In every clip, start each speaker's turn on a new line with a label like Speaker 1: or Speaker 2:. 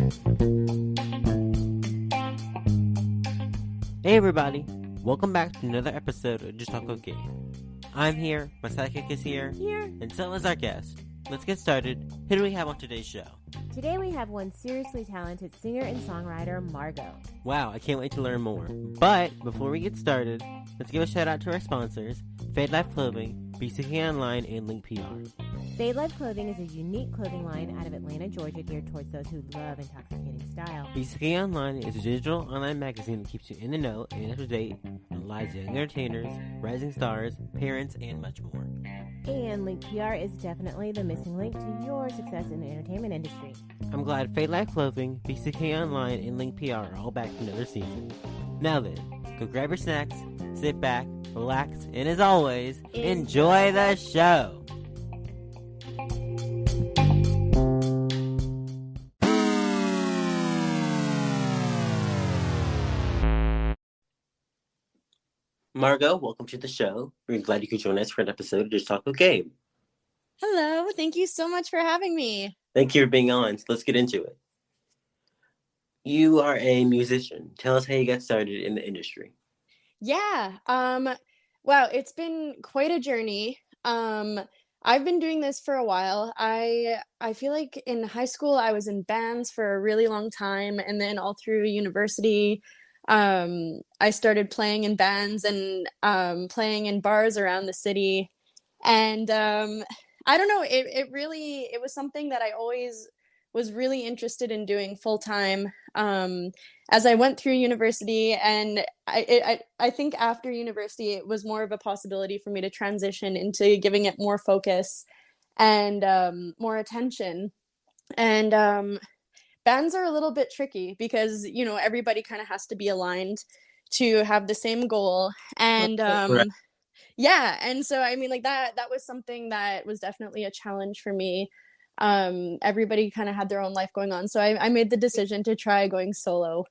Speaker 1: Hey everybody, welcome back to another episode of Just Talk with Gabe. I'm here, my sidekick is here, and so is our guest. Let's get started. Who do we have on today's show?
Speaker 2: Today we have one seriously talented singer and songwriter, Margø.
Speaker 1: Wow, I can't wait to learn more. But before we get started, let's give a shout out to our sponsors, Fade Life Clothing, BCK Online, and Link PR.
Speaker 2: Fade Life Clothing is a unique clothing line out of Atlanta, Georgia, geared towards those who love intoxicating style.
Speaker 1: BCK Online is a digital online magazine that keeps you in the know and up to date on the lives of young entertainers, rising stars, parents, and much more.
Speaker 2: And Link PR is definitely the missing link to your success in the entertainment industry.
Speaker 1: I'm glad Fade Life Clothing, BCK Online, and Link PR are all back for another season. Now then, go grab your snacks, sit back, relax, and as always, enjoy the show! Margø, welcome to the show. We're glad you could join us for an episode of Just Talk with Gabe.
Speaker 3: Hello, thank you so much for having me.
Speaker 1: Thank you for being on. So let's get into it. You are a musician. Tell us how you got started in the industry.
Speaker 3: Yeah, wow, it's been quite a journey. I've been doing this for a while. I feel like in high school I was in bands for a really long time, and then all through university I started playing in bands and playing in bars around the city. And I don't know, it was something that I always was really interested in doing full time as I went through university. And I think after university, it was more of a possibility for me to transition into giving it more focus and more attention. And bands are a little bit tricky because, you know, everybody kind of has to be aligned to have the same goal. And
Speaker 1: Right.
Speaker 3: yeah, and so I mean, like that was something that was definitely a challenge for me. Everybody kind of had their own life going on, so I made the decision to try going solo.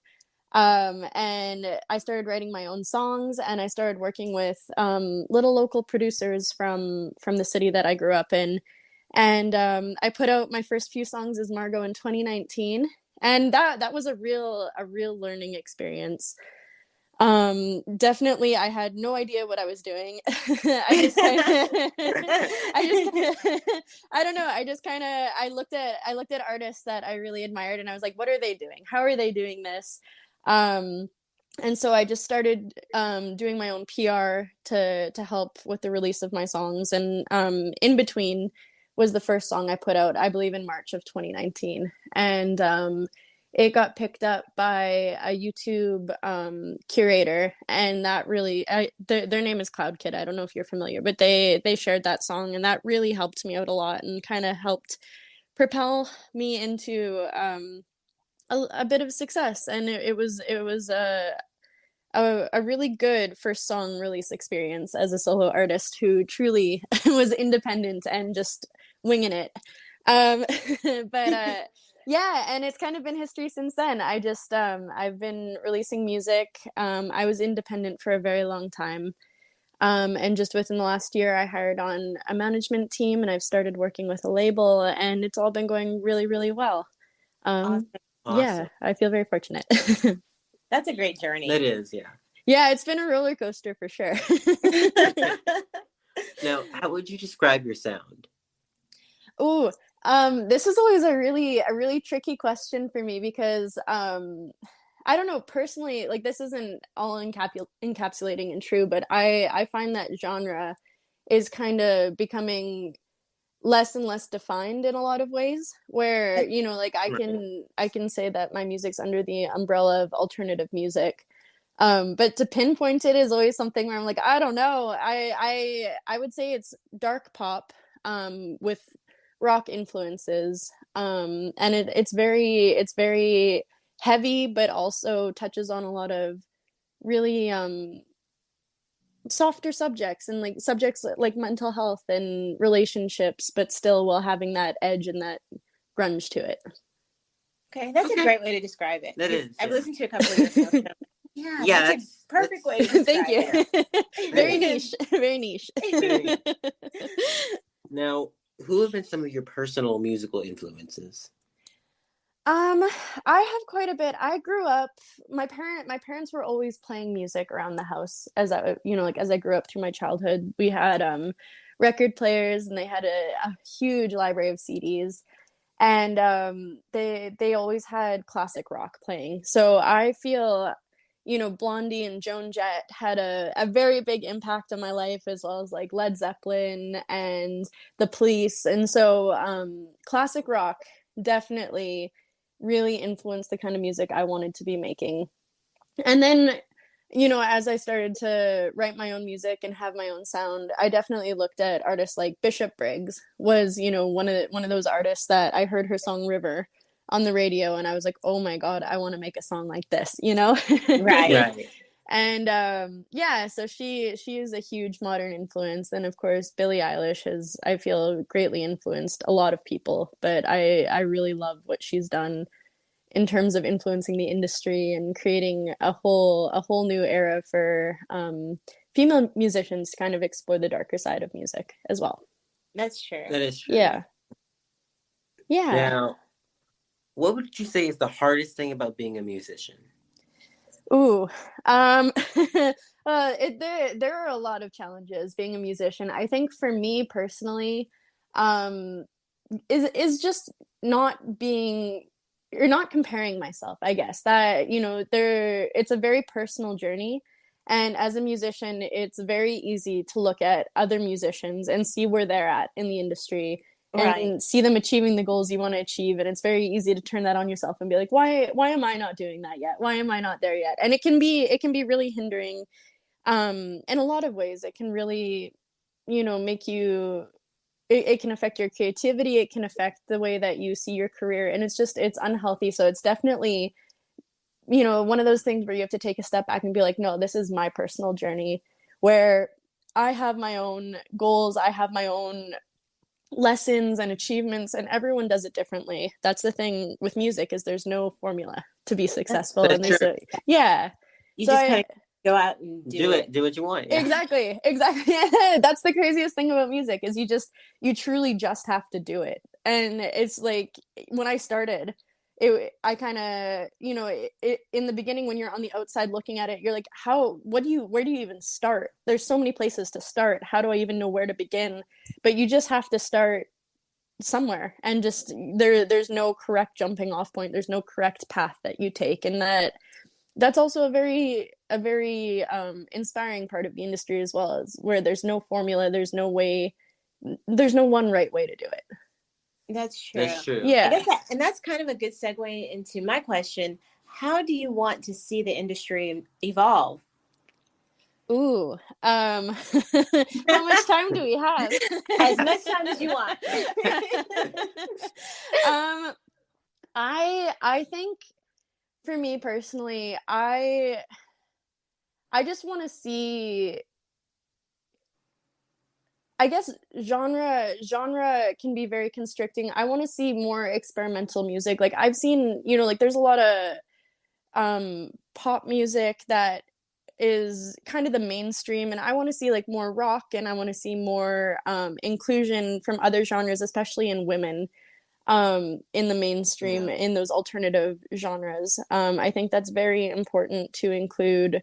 Speaker 3: And I started writing my own songs, and I started working with little local producers from the city that I grew up in. And I put out my first few songs as Margø in 2019, and that was a real learning experience. Definitely I had no idea what I was doing. I looked at artists that I really admired, and I was like, what are they doing? How are they doing this? And so I just started doing my own PR to help with the release of my songs. And In Between was the first song I put out, I believe in March of 2019. And it got picked up by a YouTube curator, and that really, their name is Cloud Kid. I don't know if you're familiar, but they shared that song, and that really helped me out a lot and kind of helped propel me into a bit of success. And it was a really good first song release experience as a solo artist who truly was independent and just winging it. But yeah, and it's kind of been history since then. I've been releasing music. I was independent for a very long time. And just within the last year, I hired on a management team, and I've started working with a label, and it's all been going really, really well.
Speaker 1: Awesome.
Speaker 3: Yeah, I feel very fortunate.
Speaker 4: That's a great journey.
Speaker 1: That is, yeah.
Speaker 3: Yeah, it's been a roller coaster for sure.
Speaker 1: Now, how would you describe your sound?
Speaker 3: Ooh, this is always a really tricky question for me because I don't know, personally, like this isn't all encapsulating and true, but I find that genre is kind of becoming less and less defined in a lot of ways, where, you know, like I can say that my music's under the umbrella of alternative music. But to pinpoint it is always something where I'm like, I don't know. I would say it's dark pop with rock influences, and it's very heavy, but also touches on a lot of really softer subjects, and like subjects like mental health and relationships, but still while having that edge and that grunge to it.
Speaker 4: Okay, that's a great way to describe it.
Speaker 1: That is.
Speaker 4: I've listened to a couple of your songs. Yeah, that's a perfect way to describe
Speaker 3: Thank you.
Speaker 4: it.
Speaker 3: Very niche. Very niche.
Speaker 1: Now, who have been some of your personal musical influences?
Speaker 3: I have quite a bit. I grew up, my parents were always playing music around the house as I, like as I grew up through my childhood. We had record players, and they had a huge library of CDs, and they always had classic rock playing. So I feel, Blondie and Joan Jett had a very big impact on my life, as well as like Led Zeppelin and the Police. And so classic rock definitely really influenced the kind of music I wanted to be making. And then, as I started to write my own music and have my own sound, I definitely looked at artists like Bishop Briggs was, one of those artists that I heard her song River on the radio, and I was like, oh my God, I want to make a song like this,
Speaker 4: Right.
Speaker 3: And yeah, so she is a huge modern influence. Then of course Billie Eilish has, I feel, greatly influenced a lot of people, but I really love what she's done in terms of influencing the industry and creating a whole new era for female musicians to kind of explore the darker side of music as well.
Speaker 4: That's true.
Speaker 1: That is true.
Speaker 3: Yeah.
Speaker 1: Now, what would you say is the hardest thing about being a musician?
Speaker 3: Ooh, there are a lot of challenges being a musician. I think for me personally, is just not being, you're not comparing myself, I guess. That, it's a very personal journey. And as a musician, it's very easy to look at other musicians and see where they're at in the industry and see them achieving the goals you want to achieve. And it's very easy to turn that on yourself and be like, why am I not doing that yet? Why am I not there yet? And it can be really hindering. In a lot of ways, it can really, make you, it can affect your creativity. It can affect the way that you see your career. And it's unhealthy. So it's definitely, one of those things where you have to take a step back and be like, no, this is my personal journey where I have my own goals. I have my own lessons and achievements, and everyone does it differently. That's the thing with music, is there's no formula to be successful.
Speaker 1: That's
Speaker 3: and there's
Speaker 1: true.
Speaker 4: You just kind of go out and do
Speaker 1: what you want.
Speaker 3: Yeah. Exactly. That's the craziest thing about music, is you truly just have to do it. And it's like, when I started, I kind of, in the beginning, when you're on the outside looking at it, you're like, where do you even start? There's so many places to start. How do I even know where to begin? But you just have to start somewhere, and just there's no correct jumping off point. There's no correct path that you take. And that's also a very inspiring part of the industry as well, as where there's no formula. There's no one right way to do it.
Speaker 4: That's true.
Speaker 1: That's true.
Speaker 3: Yeah.
Speaker 4: I guess and that's kind of a good segue into my question. How do you want to see the industry evolve?
Speaker 3: Ooh, how much time do we have?
Speaker 4: As much time as you want.
Speaker 3: I think, for me personally, I just want to see, I guess genre can be very constricting. I want to see more experimental music. Like I've seen, like there's a lot of pop music that is kind of the mainstream, and I want to see like more rock, and I want to see more inclusion from other genres, especially in women in the mainstream, in those alternative genres. I think that's very important to include,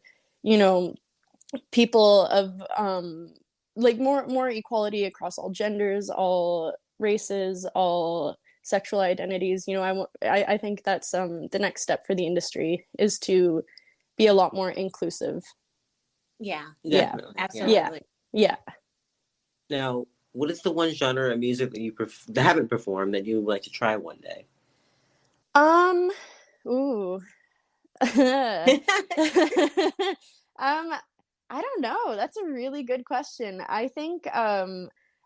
Speaker 3: people of like more equality across all genders, all races, all sexual identities. I think that's the next step for the industry, is to be a lot more inclusive.
Speaker 4: Yeah.
Speaker 1: Definitely.
Speaker 4: Absolutely.
Speaker 3: Yeah.
Speaker 1: Now, what is the one genre of music that you that haven't performed that you would like to try one day?
Speaker 3: Ooh. I don't know. That's a really good question. I think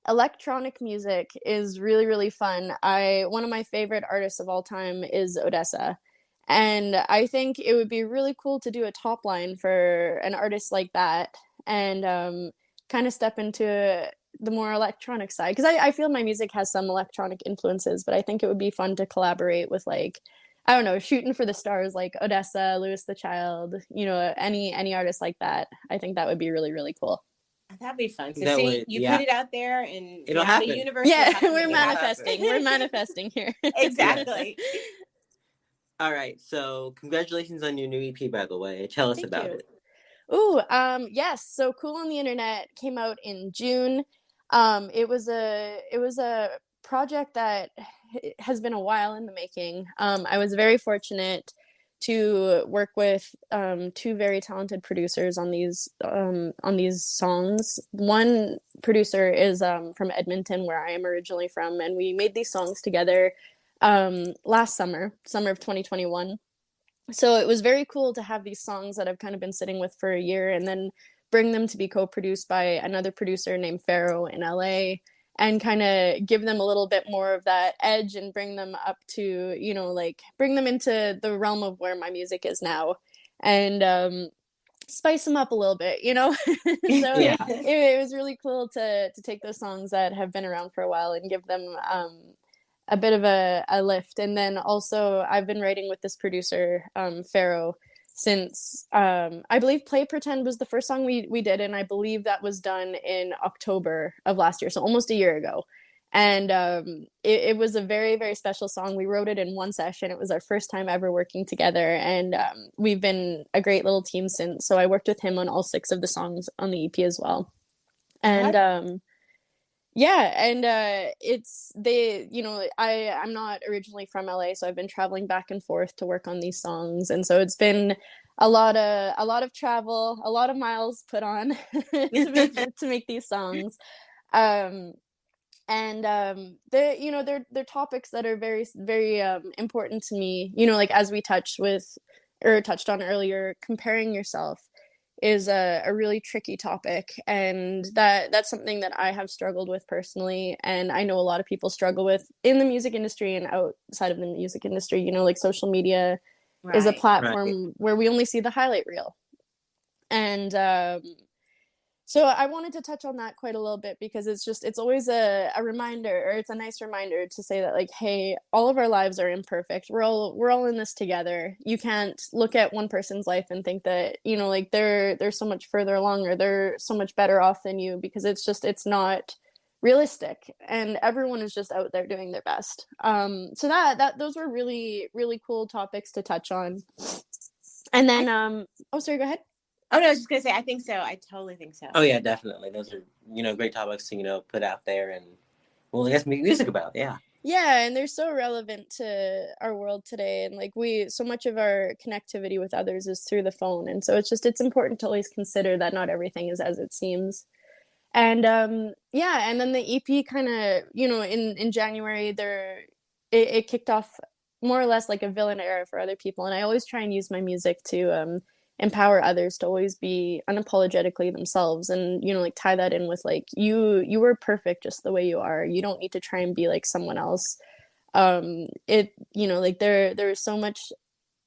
Speaker 3: electronic music is really, really fun. One of my favorite artists of all time is Odessa. And I think it would be really cool to do a top line for an artist like that, and kind of step into the more electronic side. Because I feel my music has some electronic influences, but I think it would be fun to collaborate with, like, I don't know, shooting for the stars, like Odessa, Louis the Child, any artist like that. I think that would be really, really cool.
Speaker 4: That'd be fun. So put it out there, and
Speaker 1: it'll happen.
Speaker 4: The universe.
Speaker 3: Yeah, we're manifesting. We're manifesting here.
Speaker 4: Exactly.
Speaker 1: All right. So congratulations on your new EP, by the way. Tell us
Speaker 3: Thank
Speaker 1: about
Speaker 3: you.
Speaker 1: it.
Speaker 3: Ooh, yes. So Cool on the Internet came out in June. It was a project that has been a while in the making. I was very fortunate to work with two very talented producers on these songs. One producer is from Edmonton, where I am originally from, and we made these songs together last summer of 2021. So it was very cool to have these songs that I've kind of been sitting with for a year and then bring them to be co-produced by another producer named Pharaoh in LA and kind of give them a little bit more of that edge and bring them up to, like bring them into the realm of where my music is now and spice them up a little bit, So
Speaker 1: Yeah.
Speaker 3: it was really cool to take those songs that have been around for a while and give them a bit of a lift. And then also I've been writing with this producer, Pharaoh, since I believe Play Pretend was the first song we did, and I believe that was done in October of last year, so almost a year ago. And it was a very, very special song. We wrote it in one session. It was our first time ever working together, and we've been a great little team since. So I worked with him on all 6 of the songs on the EP as well. And yeah, and I'm not originally from LA, so I've been traveling back and forth to work on these songs, and so it's been a lot of travel, a lot of miles put on to make these songs. Um, and they're topics that are very, very important to me, like as we touched on earlier. Comparing yourself is a really tricky topic, and that's something that I have struggled with personally, and I know a lot of people struggle with in the music industry and outside of the music industry. Like social media is a
Speaker 4: Right.
Speaker 3: platform where we only see the highlight reel. And so I wanted to touch on that quite a little bit because it's always a reminder, or it's a nice reminder to say that, like, hey, all of our lives are imperfect. We're all in this together. You can't look at one person's life and think that, like they're so much further along or they're so much better off than you, because it's not realistic, and everyone is just out there doing their best. So that those were really, really cool topics to touch on. And then oh, sorry, go ahead.
Speaker 4: Oh, no, I was just going to say, I think so. I totally think so.
Speaker 1: Oh, yeah, definitely. Those are, great topics to, put out there and, well, I guess make music about. Yeah.
Speaker 3: Yeah, and they're so relevant to our world today. And like so much of our connectivity with others is through the phone. And so it's important to always consider that not everything is as it seems. And yeah, and then the EP kind of, in January, it kicked off more or less like a villain era for other people. And I always try and use my music to empower others to always be unapologetically themselves, and like tie that in with like you were perfect just the way you are. You don't need to try and be like someone else. Like there's so much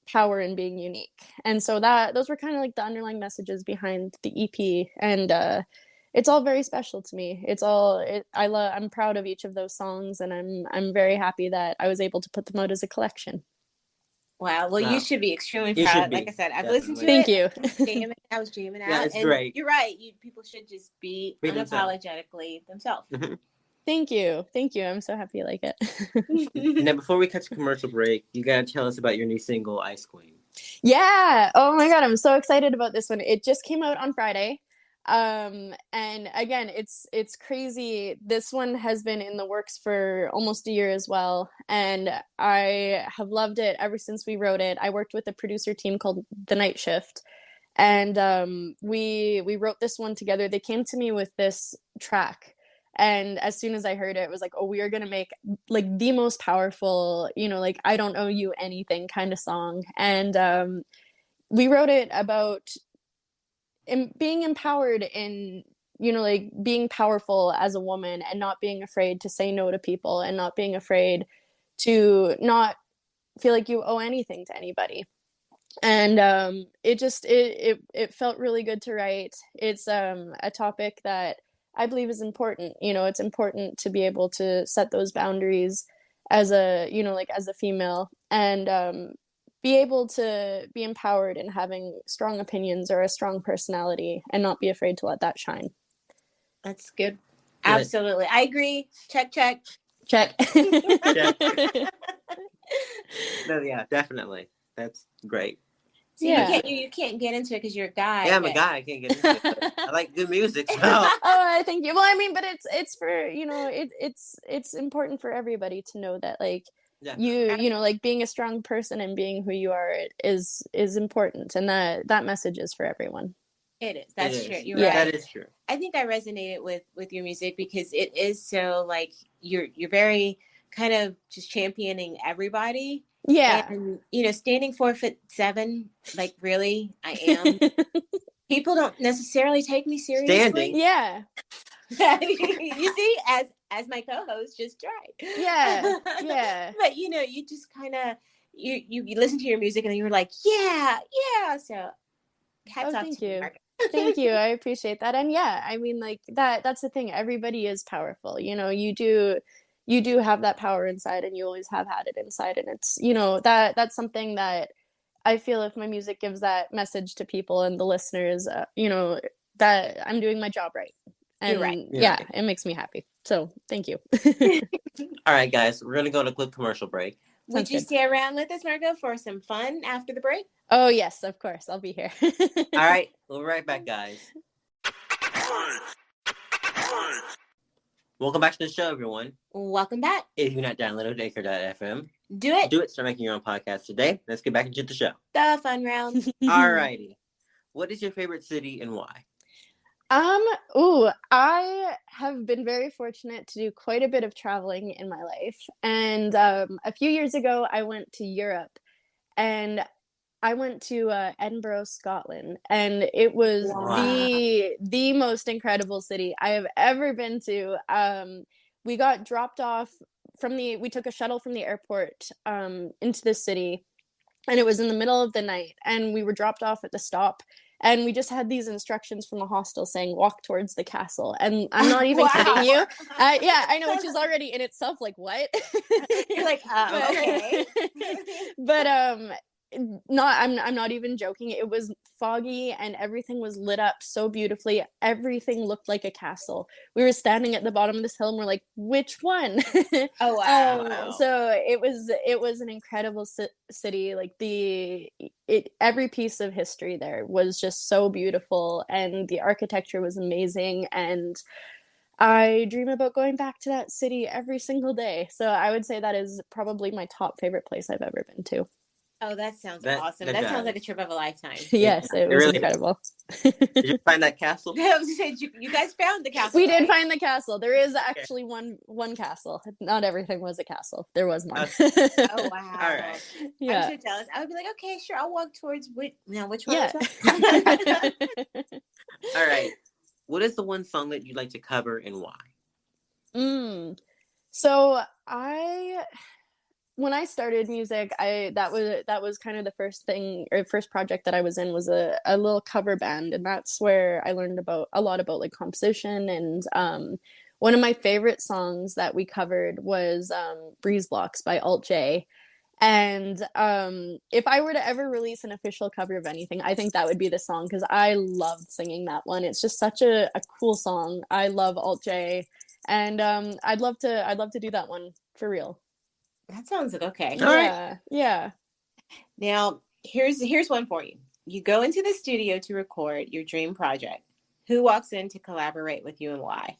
Speaker 3: power in being unique, and so those were kind of like the underlying messages behind the EP. And it's all very special to me. I'm proud of each of those songs, and I'm very happy that I was able to put them out as a collection.
Speaker 4: Wow. Well, you should be extremely
Speaker 1: You
Speaker 4: proud.
Speaker 1: should be,
Speaker 4: Like I said, I've
Speaker 1: definitely.
Speaker 4: listened to
Speaker 3: Thank
Speaker 4: it.
Speaker 3: you.
Speaker 4: I was jamming out.
Speaker 1: Yeah, it's
Speaker 4: and
Speaker 1: great.
Speaker 4: You're right. People should just be
Speaker 1: Be themselves.
Speaker 4: unapologetically themselves.
Speaker 3: Thank you. I'm so happy you like it.
Speaker 1: Now, before we cut to commercial break, you gotta tell us about your new single, Ice Queen.
Speaker 3: Yeah. Oh my God, I'm so excited about this one. It just came out on Friday. And again, it's crazy. This one has been in the works for almost a year as well, and I have loved it ever since we wrote it. I worked with a producer team called The Night Shift, and we wrote this one together. They came to me with this track, and as soon as I heard it, it was like, oh, we are gonna make like the most powerful, like I don't owe you anything kind of song. And we wrote it about being empowered in, like being powerful as a woman, and not being afraid to say no to people, and not being afraid to not feel like you owe anything to anybody. And it felt really good to write. It's a topic that I believe is important. It's important to be able to set those boundaries as a, like as a female, and be able to be empowered in having strong opinions or a strong personality, and not be afraid to let that shine.
Speaker 4: That's good. Absolutely. I agree. Check.
Speaker 3: Check.
Speaker 1: No, yeah, definitely. That's great.
Speaker 4: So
Speaker 3: Yeah.
Speaker 4: you can't get into it because you're a guy.
Speaker 1: Yeah, I'm a guy. I can't get into it. But I like good music, so.
Speaker 3: Oh, I thank you. Well, I mean, but it's for, it's important for everybody to know that, like,
Speaker 1: Yeah.
Speaker 3: like, being a strong person and being who you are is important, and that message is for everyone.
Speaker 4: It is. That's true. You're
Speaker 3: Yeah.
Speaker 4: right.
Speaker 1: That is true.
Speaker 4: I think I resonated with your music because it is so, like, you're very kind of just championing everybody.
Speaker 3: Yeah.
Speaker 4: And, standing 4'7", like, really, I am. People don't necessarily take me seriously.
Speaker 1: Standing.
Speaker 3: Yeah.
Speaker 4: You see, as my co-host just tried.
Speaker 3: Yeah. Yeah.
Speaker 4: But you just kind of you listen to your music and you're like, yeah. So hats off
Speaker 3: Thank
Speaker 4: to
Speaker 3: you.
Speaker 4: Margø.
Speaker 3: Thank you. I appreciate that. And yeah, I mean, like, that's the thing. Everybody is powerful. You do have that power inside, and you always have had it inside. And it's, that's something that I feel, if my music gives that message to people and the listeners, that I'm doing my job right. And
Speaker 4: You're right.
Speaker 3: yeah, it makes me happy. So thank you.
Speaker 1: All right, guys, we're going to go to a quick commercial break.
Speaker 4: Would you stay around with us, Margø, for some fun after the break?
Speaker 3: Oh, yes, of course. I'll be here.
Speaker 1: All right. We'll be right back, guys. Welcome back to the show, everyone.
Speaker 4: Welcome back.
Speaker 1: If you've not downloaded Anchor.fm,
Speaker 4: do it.
Speaker 1: Start making your own podcast today. Let's get back into the show.
Speaker 4: The fun round.
Speaker 1: All righty. What is your favorite city and why?
Speaker 3: I have been very fortunate to do quite a bit of traveling in my life. And a few years ago, I went to Europe, and I went to Edinburgh, Scotland, and it was the most incredible city I have ever been to. We got dropped off we took a shuttle from the airport into the city, and it was in the middle of the night, and we were dropped off at the stop. And we just had these instructions from the hostel saying, walk towards the castle. And I'm not even kidding you. Yeah, I know, which is already in itself like, what?
Speaker 4: You're like, okay.
Speaker 3: But I'm not even joking. It was foggy and everything was lit up so beautifully. Everything looked like a castle. We were standing at the bottom of this hill and we're like, which one?
Speaker 4: Oh wow.
Speaker 3: So it was an incredible city. Like every piece of history there was just so beautiful, and the architecture was amazing, and I dream about going back to that city every single day. So I would say that is probably my top favorite place I've ever been to.
Speaker 4: Oh, that sounds awesome. That sounds like a trip of a lifetime.
Speaker 3: Yes, it was really incredible.
Speaker 1: Did you find that castle?
Speaker 4: I was going to say, you guys found the castle.
Speaker 3: We did find the castle. There is actually one castle. Not everything was a castle. There was more.
Speaker 4: Oh, wow.
Speaker 1: All right.
Speaker 3: Yeah.
Speaker 4: I'm so jealous. I would be like, okay, sure, I'll walk towards which one was
Speaker 3: that?
Speaker 1: All right. What is the one song that you'd like to cover and why?
Speaker 3: So when I started music, that was kind of the first project that I was in, was a little cover band, and that's where I learned a lot about like composition. And one of my favorite songs that we covered was Breeze Blocks by Alt J. And if I were to ever release an official cover of anything, I think that would be the song, because I loved singing that one. It's just such a cool song. I love Alt J, and I'd love to do that one for real.
Speaker 4: That sounds okay.
Speaker 1: All right.
Speaker 3: Yeah.
Speaker 4: Now, here's one for you. You go into the studio to record your dream project. Who walks in to collaborate with you and why?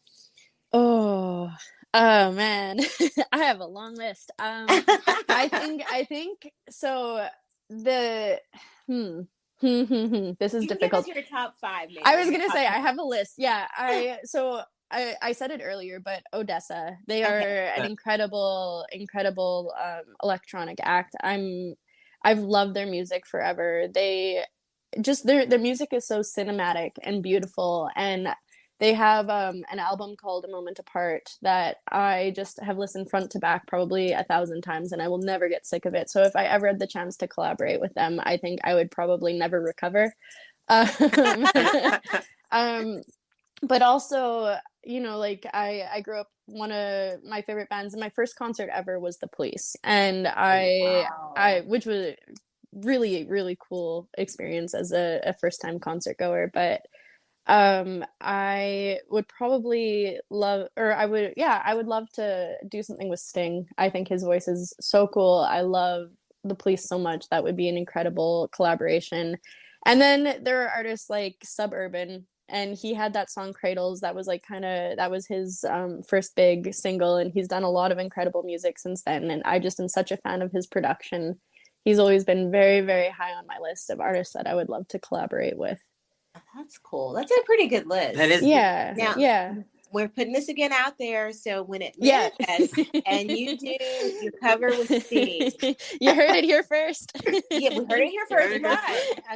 Speaker 3: Oh man. I have a long list. I think so. This is difficult.
Speaker 4: Give us your top 5, maybe.
Speaker 3: I was gonna say I have a list. Yeah. I said it earlier, but Odessa, they are an incredible electronic act. I've loved their music forever. They just, their music is so cinematic and beautiful, and they have an album called A Moment Apart that I just have listened front to back probably 1,000 times, and I will never get sick of it. So if I ever had the chance to collaborate with them, I think I would probably never recover. But also, like I grew up, one of my favorite bands, and my first concert ever was The Police, and which was really, really cool experience as a first time concert goer. But I would probably love, I would love to do something with Sting. I think his voice is so cool. I love the Police so much. That would be an incredible collaboration. And then there are artists like Suburban, and he had that song Cradles. That was like that was his first big single, and he's done a lot of incredible music since then. And I just am such a fan of his production. He's always been very, very high on my list of artists that I would love to collaborate with.
Speaker 4: That's cool. That's a pretty good list.
Speaker 1: That is
Speaker 3: Yeah.
Speaker 1: good.
Speaker 3: Now, yeah.
Speaker 4: We're putting this again out there, so when it manifests and you do your cover with Steve.
Speaker 3: You heard it here first.
Speaker 4: Yeah, we heard it here first. But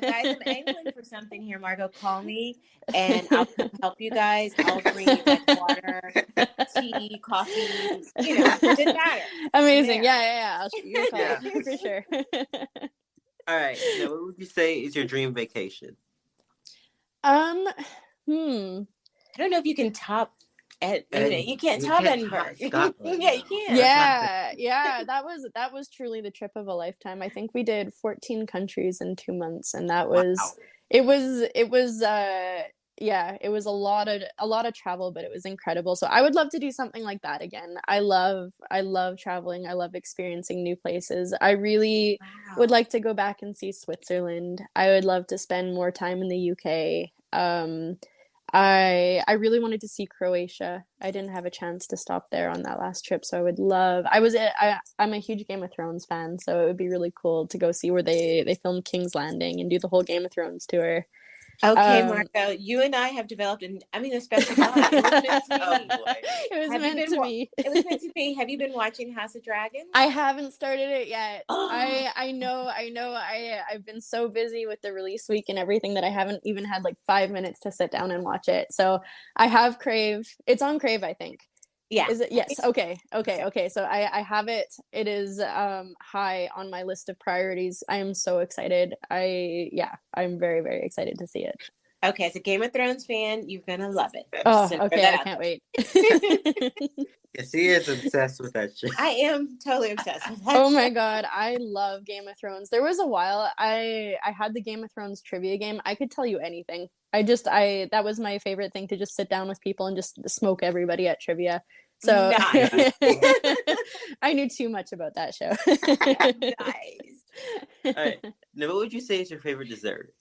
Speaker 4: guys, I'm angling for something here. Margø, call me, and I'll help you guys. I'll bring you like water, tea, coffee. You know, it doesn't matter.
Speaker 3: Amazing. Yeah. I'll shoot you a call for sure.
Speaker 1: All right. Now, what would you say is your dream vacation?
Speaker 4: I don't know if you can top you can't top Edinburgh. Yeah, you can.
Speaker 3: Yeah. That was truly the trip of a lifetime. I think we did 14 countries in 2 months, and that was it was a lot of travel, but it was incredible. So I would love to do something like that again. I love traveling. I love experiencing new places. I really would like to go back and see Switzerland. I would love to spend more time in the UK. I really wanted to see Croatia. I didn't have a chance to stop there on that last trip, so I would love. I'm a huge Game of Thrones fan, so it would be really cool to go see where they filmed King's Landing and do the whole Game of Thrones tour.
Speaker 4: Okay, Margø, you and I have developed a special bond. It was meant to be. It was meant to be. Have you been watching House of Dragons?
Speaker 3: I haven't started it yet. I know. I've been so busy with the release week and everything that I haven't even had like 5 minutes to sit down and watch it. So I have Crave. It's on Crave, I think.
Speaker 4: Yeah.
Speaker 3: Is it? Yes. Okay. So I have it. It is high on my list of priorities. I am so excited. I'm very, very excited to see it.
Speaker 4: Okay, as a Game of Thrones fan, you're gonna love it.
Speaker 3: Oh, okay. I can't wait.
Speaker 1: Yes, he is obsessed with that shit.
Speaker 4: I am totally obsessed with that.
Speaker 3: Oh my god, I love Game of Thrones. There was a while I had the Game of Thrones trivia game. I could tell you anything. That was my favorite thing, to just sit down with people and just smoke everybody at trivia. So
Speaker 4: nice.
Speaker 3: I knew too much about that show.
Speaker 4: Nice.
Speaker 1: All right. Now, what would you say is your favorite dessert?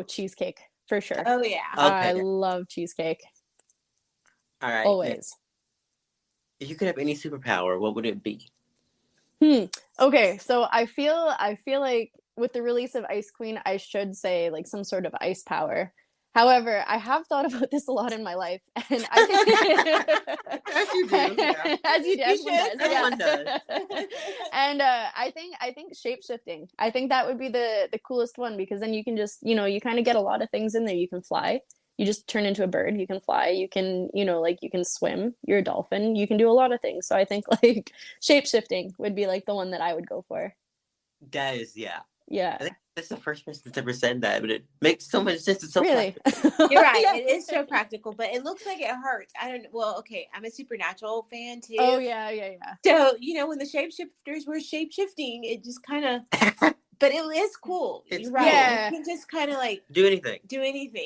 Speaker 3: Cheesecake for sure.
Speaker 4: Oh yeah.
Speaker 3: I love cheesecake.
Speaker 1: All right.
Speaker 3: Always.
Speaker 1: If you could have any superpower, what would it be?
Speaker 3: Okay, so I feel like with the release of Ice Queen, I should say like some sort of ice power. However, I have thought about this a lot in my life, and I think
Speaker 1: As you do, yeah.
Speaker 3: Everyone does. And I think shape-shifting. I think that would be the coolest one, because then you can just, you kind of get a lot of things in there. You can fly. You just turn into a bird. You can fly. You can, you can swim. You're a dolphin. You can do a lot of things. So I think like shape-shifting would be like the one that I would go for.
Speaker 1: That is, yeah.
Speaker 3: Yeah.
Speaker 1: I think that's the first person that's ever said that, but it makes so much sense. It's so
Speaker 3: really.
Speaker 4: You're right. Yeah. It is so practical, but it looks like it hurts. Okay, I'm a Supernatural fan too.
Speaker 3: Oh yeah.
Speaker 4: So, when the shapeshifters were shape-shifting, it just kind of but it is cool. You're right. Yeah. You can just kind of like
Speaker 1: do anything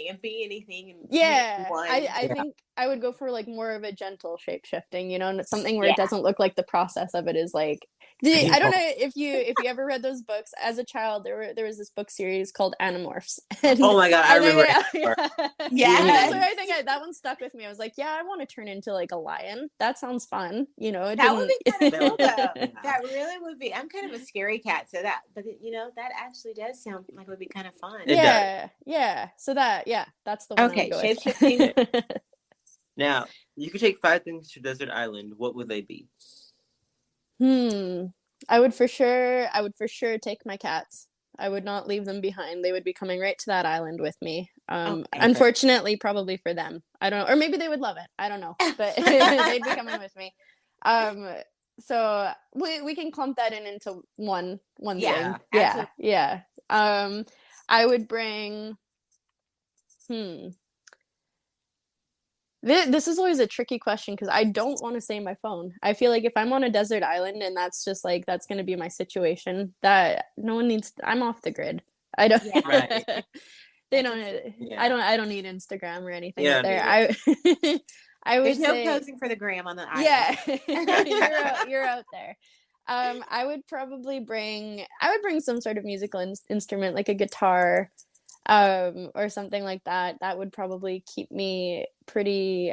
Speaker 4: and be anything. And
Speaker 3: I think I would go for like more of a gentle shape-shifting, and it's something where it doesn't look like the process of it is like. I don't know if you ever read those books as a child. There was this book series called Animorphs.
Speaker 1: Oh my god, I remember.
Speaker 3: Yeah, that's where I think that one stuck with me. I was like, yeah, I want to turn into like a lion. That sounds fun.
Speaker 4: That would be kind of cool though. That really would be. I'm kind of a scary cat, so that that actually does sound like it would be kind of fun.
Speaker 3: Yeah. So that's the one.
Speaker 4: Okay, shape-shifting.
Speaker 1: Now, you could take 5 things to Desert Island. What would they be?
Speaker 3: I would for sure take my cats. I would not leave them behind. They would be coming right to that island with me. Unfortunately, probably for them. I don't know. Or maybe they would love it. I don't know. But they'd be coming with me. So we can clump that into one thing. Yeah. I would bring This is always a tricky question, because I don't want to say my phone. I feel like if I'm on a desert island and that's just like, that's going to be my situation, that no one needs, I'm off the grid. I don't,
Speaker 1: right.
Speaker 3: They don't, I don't need Instagram or anything out there. I would
Speaker 4: There's no
Speaker 3: say,
Speaker 4: posing for the gram on the island.
Speaker 3: Yeah, you're out there. I would bring some sort of musical instrument, like a guitar, or something like that. That would probably keep me pretty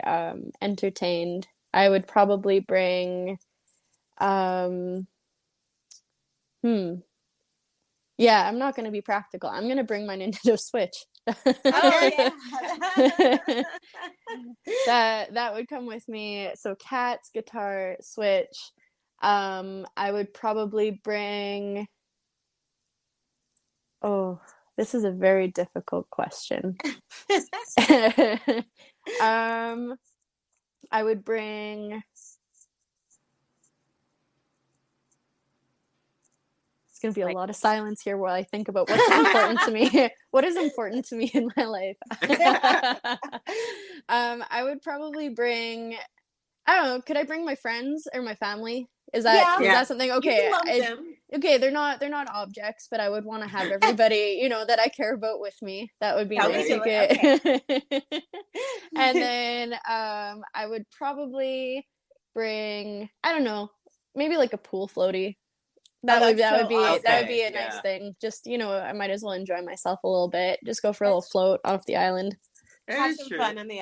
Speaker 3: entertained. I would probably bring, um, hmm, yeah, I'm not going to be practical. I'm going to bring my Nintendo Switch.
Speaker 4: Oh yeah.
Speaker 3: That would come with me. So cats, guitar, Switch. I would probably bring. Oh, this is a very difficult question. I would bring. It's going to be a lot of silence here while I think about what's important to me. What is important to me in my life? I would probably bring. I don't know. Could I bring my friends or my family? Is that something? Okay, okay. They're not objects, but I would want to have everybody, that I care about with me. That would be nice. Okay. And then I would probably bring. I don't know. Maybe like a pool floaty. That would be a nice thing. Just I might as well enjoy myself a little bit. Just go for a little float off the island.
Speaker 4: Have some fun on the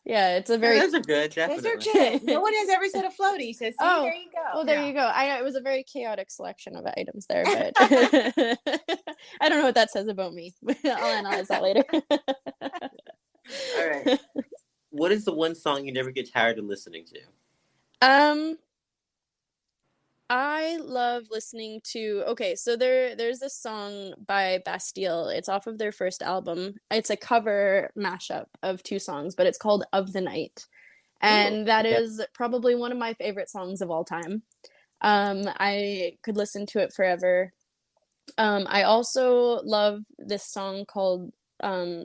Speaker 3: yeah. It's a very.
Speaker 1: Those are good. Definitely.
Speaker 4: Those are good. No one has ever said a floaty, so there you go.
Speaker 3: Well, there you go. It was a very chaotic selection of items there, but I don't know what that says about me. I'll analyze that later.
Speaker 1: All right. What is the one song you never get tired of listening to?
Speaker 3: I love listening to. Okay, so there's this song by Bastille. It's off of their first album. It's a cover mashup of two songs, but it's called "Of the Night," and that is probably one of my favorite songs of all time. I could listen to it forever. I also love this song called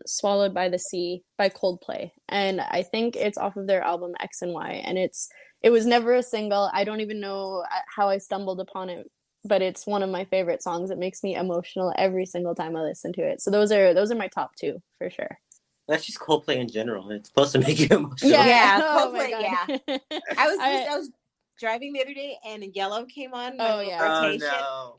Speaker 3: "Swallowed by the Sea" by Coldplay, and I think it's off of their album X and Y, and it was never a single. I don't even know how I stumbled upon it, but it's one of my favorite songs. It makes me emotional every single time I listen to it. So those are my top two for sure.
Speaker 1: That's just Coldplay in general. It's supposed to make you emotional.
Speaker 4: Yeah, Coldplay. Yeah. I was driving the other day and Yellow came on my rotation,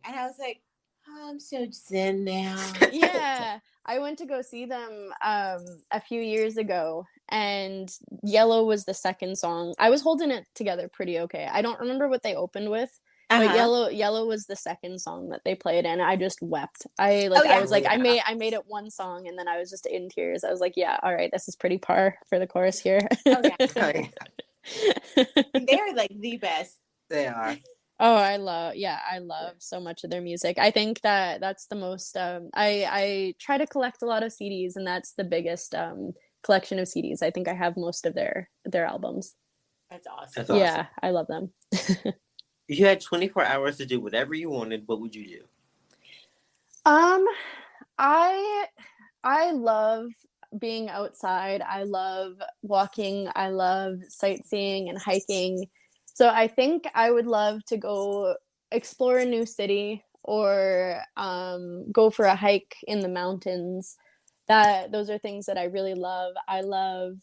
Speaker 4: and I was like, oh, I'm so zen now.
Speaker 3: Yeah. I went to go see them a few years ago, and Yellow was the second song. I was holding it together pretty okay. I don't remember what they opened with, but Yellow was the second song that they played, and I just wept. I made it one song, and then I was just in tears. I was like, yeah, all right, this is pretty par for the chorus here.
Speaker 4: They're like the best.
Speaker 1: They are.
Speaker 3: Oh, I love so much of their music. I think that's the most, I try to collect a lot of CDs, and that's the biggest collection of CDs. I think I have most of their albums.
Speaker 4: That's awesome.
Speaker 3: Yeah, I love them.
Speaker 1: If you had 24 hours to do whatever you wanted, what would you do?
Speaker 3: I love being outside. I love walking. I love sightseeing and hiking. So I think I would love to go explore a new city or go for a hike in the mountains. Those are things that I really love. I love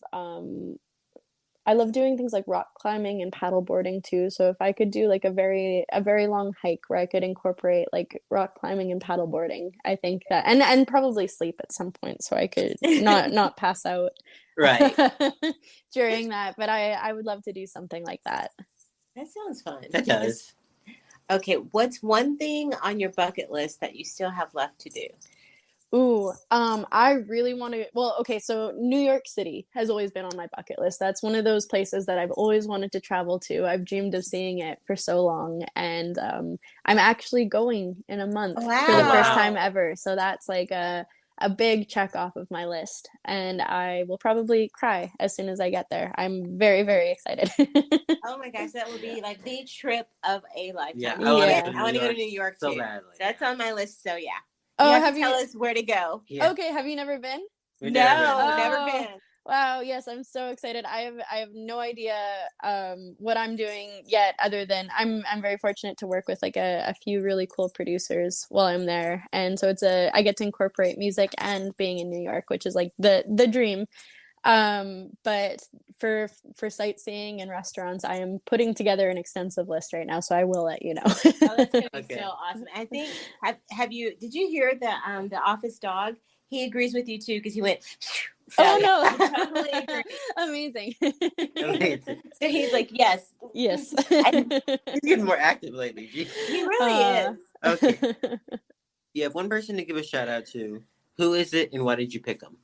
Speaker 3: doing things like rock climbing and paddleboarding too. So if I could do like a very long hike where I could incorporate like rock climbing and paddleboarding, I think that and probably sleep at some point so I could not pass out
Speaker 1: right
Speaker 3: during that. But I would love to do something like that.
Speaker 4: That sounds fun.
Speaker 1: That does.
Speaker 4: Okay, what's one thing on your bucket list that you still have left to do?
Speaker 3: Ooh, I really want to. Well, okay, so New York City has always been on my bucket list. That's one of those places that I've always wanted to travel to. I've dreamed of seeing it for so long, and I'm actually going in a month for the first time ever. So that's like a big check off of my list, and I will probably cry as soon as I get there. I'm very, very excited.
Speaker 4: Oh my gosh, that would be like the trip of a lifetime.
Speaker 1: Yeah,
Speaker 4: I want to go to New York
Speaker 1: so
Speaker 4: too.
Speaker 1: badly.
Speaker 4: That's on my list. So yeah.
Speaker 3: Oh,
Speaker 4: have you tell us where to go?
Speaker 1: Yeah.
Speaker 3: Okay, have you never been?
Speaker 4: Never been.
Speaker 3: Wow, yes, I'm so excited. I have no idea what I'm doing yet, other than I'm very fortunate to work with like a few really cool producers while I'm there, and so I get to incorporate music and being in New York, which is like the dream. But for sightseeing and restaurants, I am putting together an extensive list right now, so I will let you know.
Speaker 4: Oh, that's gonna be
Speaker 1: Okay.
Speaker 4: so awesome. I think did you hear the office dog? He agrees with you too because he went.
Speaker 3: Oh no!
Speaker 4: I totally agree.
Speaker 3: Amazing.
Speaker 1: Amazing.
Speaker 4: So he's like, yes,
Speaker 3: Yes.
Speaker 1: He's getting more active lately. Geez.
Speaker 4: he really is.
Speaker 1: Okay. You have one person to give a shout out to. Who is it, and why did you pick them?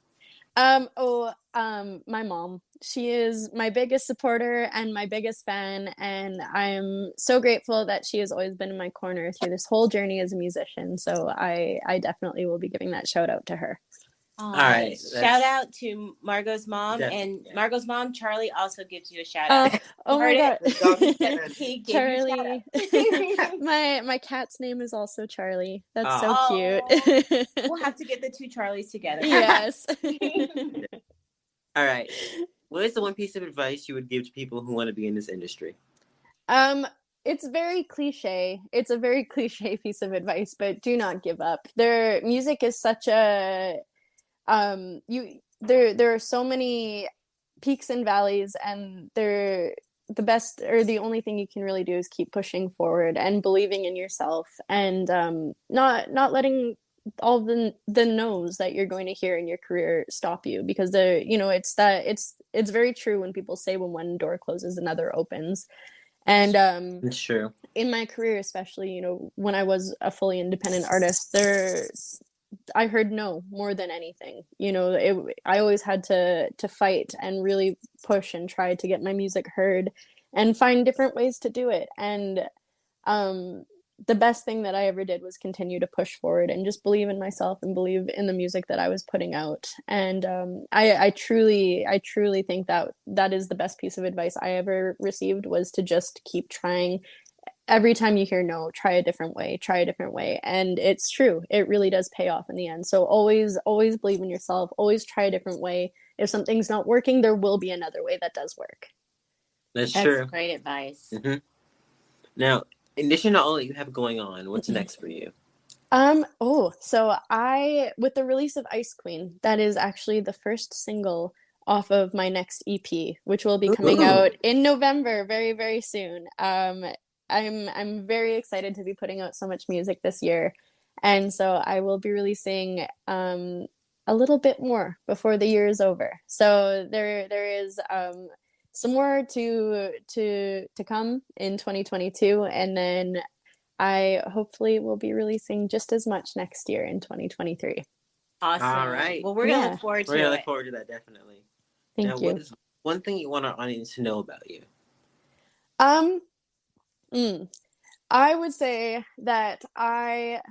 Speaker 3: My mom. She is my biggest supporter and my biggest fan, and I'm so grateful that she has always been in my corner through this whole journey as a musician. So I definitely will be giving that shout out to her.
Speaker 4: All
Speaker 1: right,
Speaker 4: Shout out to Margot's mom, and Margot's mom, Charlie, also gives you a shout out.
Speaker 3: Oh my God.
Speaker 4: He gave
Speaker 3: Charlie.
Speaker 4: you a shout out.
Speaker 3: My cat's name is also Charlie. That's so
Speaker 4: Oh.
Speaker 3: cute.
Speaker 4: We'll have to get the two Charlies together.
Speaker 3: Yes.
Speaker 1: All right. What is the one piece of advice you would give to people who want to be in this industry?
Speaker 3: It's very cliche. It's a very cliche piece of advice, but do not give up. Their music is such a there are so many peaks and valleys, and they're the best, or the only thing you can really do is keep pushing forward and believing in yourself, and not letting all the no's that you're going to hear in your career stop you, because it's very true when people say when one door closes another opens. And
Speaker 1: It's true.
Speaker 3: in my career, especially, when I was a fully independent artist, I heard no more than anything. I always had to fight and really push and try to get my music heard and find different ways to do it. And the best thing that I ever did was continue to push forward and just believe in myself and believe in the music that I was putting out. And I truly think that is the best piece of advice I ever received, was to just keep trying. Every time you hear no, try a different way. And it's true. It really does pay off in the end. So always believe in yourself. Always try a different way. If something's not working, there will be another way that does work.
Speaker 1: That's true.
Speaker 4: Great advice.
Speaker 1: Mm-hmm. Now, in addition to all that you have going on, what's next for you?
Speaker 3: So with the release of Ice Queen, that is actually the first single off of my next EP, which will be coming out in November, very, very soon. I'm very excited to be putting out so much music this year, and so I will be releasing a little bit more before the year is over. So there is some more to come in 2022, and then I hopefully will be releasing just as much next year in 2023.
Speaker 4: Awesome. All
Speaker 1: right.
Speaker 4: Well, we're gonna look forward to it.
Speaker 1: We're gonna look forward to that, definitely.
Speaker 3: Thank you.
Speaker 1: What is one thing you want our audience to know about you?
Speaker 3: I would say that I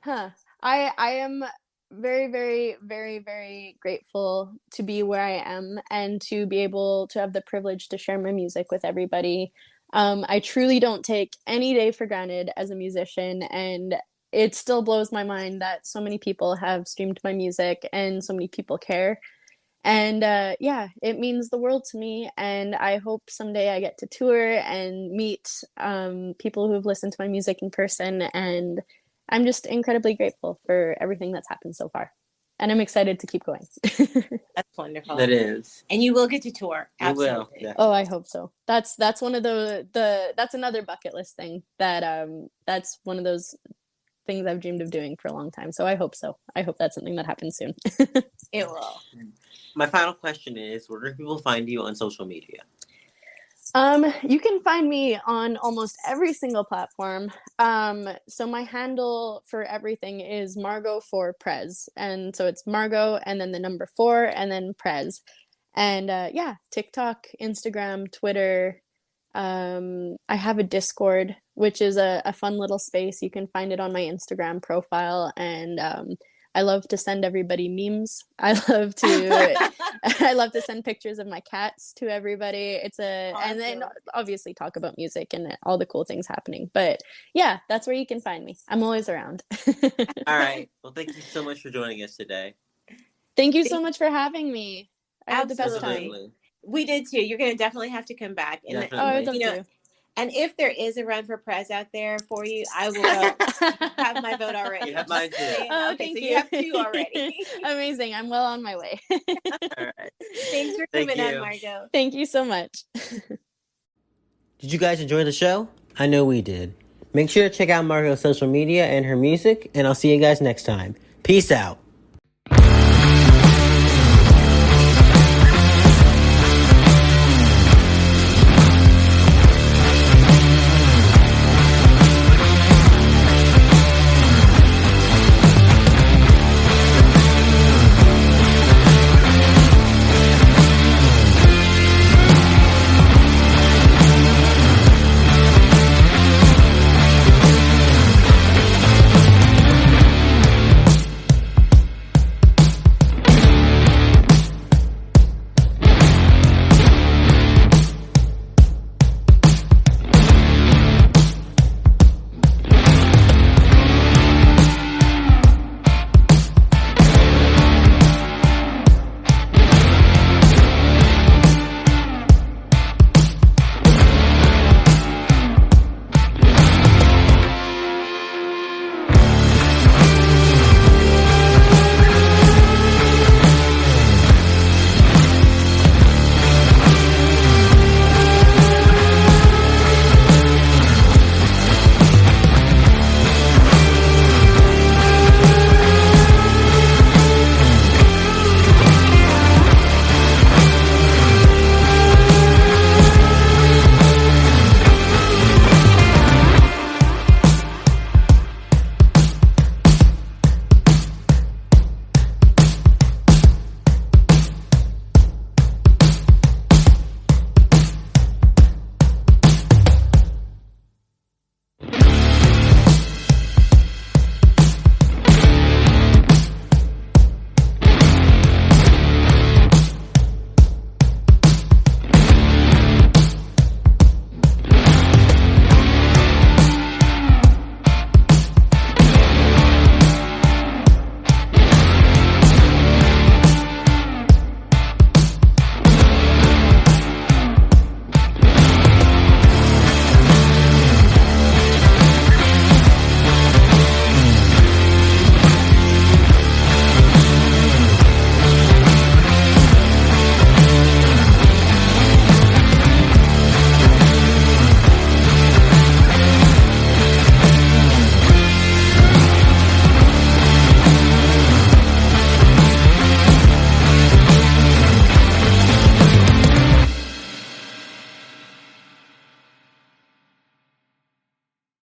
Speaker 3: am very, very, very, very grateful to be where I am and to be able to have the privilege to share my music with everybody. I truly don't take any day for granted as a musician, and it still blows my mind that so many people have streamed my music and so many people care. And it means the world to me, and I hope someday I get to tour and meet people who have listened to my music in person, and I'm just incredibly grateful for everything that's happened so far, and I'm excited to keep going.
Speaker 4: That's wonderful.
Speaker 1: That is.
Speaker 4: And you will get to tour. Absolutely.
Speaker 1: You will.
Speaker 3: Oh, I hope so. That's one of that's another bucket list thing that that's one of those things I've dreamed of doing for a long time. So I hope so. I hope that's something that happens soon.
Speaker 4: It will.
Speaker 1: My final question is, where do people find you on social media?
Speaker 3: You can find me on almost every single platform. So my handle for everything is Margø for Prez. And so it's Margø and then the number 4 and then Prez. And TikTok, Instagram, Twitter. I have a Discord, which is a fun little space. You can find it on my Instagram profile. And I love to send everybody memes. I love to send pictures of my cats to everybody. Awesome. And then obviously talk about music and all the cool things happening. But yeah, that's where you can find me. I'm always around.
Speaker 1: All right. Well, thank you so much for joining us today.
Speaker 3: Thank you so much for having me. I had the best time.
Speaker 4: We did too. You're going to definitely have to come back. And
Speaker 3: I would love to.
Speaker 4: And if there is a run for prez out there for you, I will go. Have my vote already.
Speaker 1: You have mine too.
Speaker 3: Oh,
Speaker 4: Okay,
Speaker 3: thank
Speaker 4: so
Speaker 3: you.
Speaker 4: you have 2 already.
Speaker 3: Amazing. I'm well on my way.
Speaker 1: All right.
Speaker 4: Thanks for
Speaker 1: Thank
Speaker 4: coming on,
Speaker 1: you.
Speaker 4: Margø.
Speaker 3: Thank you so much.
Speaker 1: Did you guys enjoy the show? I know we did. Make sure to check out Margot's social media and her music, and I'll see you guys next time. Peace out.